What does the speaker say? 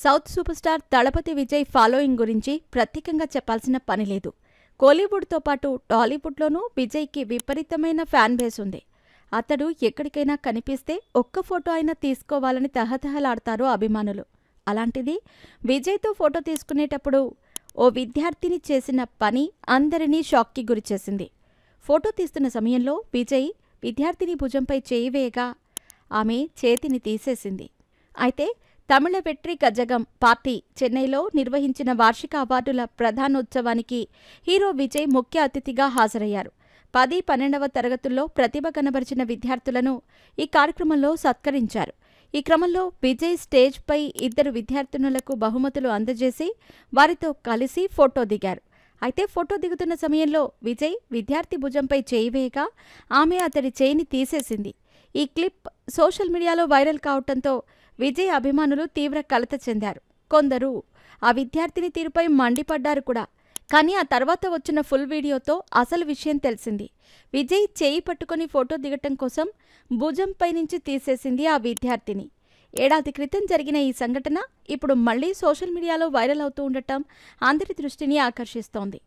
South super star దళపతి Vijay following గురించి ప్రత్యేకంగా చెప్పాల్సిన పని లేదు. కోలీవుడ్తో పాటు టాలీవుడ్లోనూ విజయ్కి విపరీతమైన ఫ్యాన్ బేస్ ఉంది. అతడు ఎక్కడికైనా కనిపిస్తే ఒక్క ఫోటో అయినా తీసుకోవాలని తహతహలాడతారు అభిమానులు. అలాంటిది విజయ్తో ఫోటో తీసుకునేటప్పుడు ఓ విద్యార్థిని చేసిన పని అందరినీ షాక్కి గురిచేసింది. ఫోటో తీస్తున్న సమయంలో విజయ్ విద్యార్థిని భుజంపై చేయి వేయగా ఆమె చేతిని తీసేసింది. అయితే తమిళ వెట్రి కజగం పార్టీ చెన్నైలో నిర్వహించిన వార్షిక అవార్డుల ప్రధానోత్సవానికి హీరో విజయ్ ముఖ్య అతిథిగా హాజరయ్యారు. 10, 12వ తరగతుల్లో ప్రతిభ కనబరిచిన విద్యార్థులను ఈ కార్యక్రమంలో సత్కరించారు. ఈ క్రమంలో విజయ్ స్టేజ్పై 2 విద్యార్థినులకు బహుమతులు అందజేసి వారితో కలిసి ఫోటో దిగారు. అయితే ఫోటో దిగుతున్న సమయంలో విజయ్ విద్యార్థి భుజంపై చేయి వేయగా ఆమె అతడి చేయిని తీసేసింది. ఈ క్లిప్ సోషల్ మీడియాలో వైరల్ కావడంతో విజయ్ అభిమానులు తీవ్ర కలత చెందారు. కొందరు ఆ విద్యార్థిని తీరుపై మండిపడ్డారు కూడా. కానీ ఆ తర్వాత వచ్చిన ఫుల్ వీడియోతో అసలు విషయం తెలిసింది. విజయ్ చేయి పట్టుకుని ఫోటో దిగటం కోసం భుజంపై నుంచి తీసేసింది ఆ విద్యార్థిని. ఏడాది క్రితం జరిగిన ఈ సంఘటన ఇప్పుడు మళ్లీ సోషల్ మీడియాలో వైరల్ అవుతూ ఉండటం అందరి దృష్టిని ఆకర్షిస్తోంది.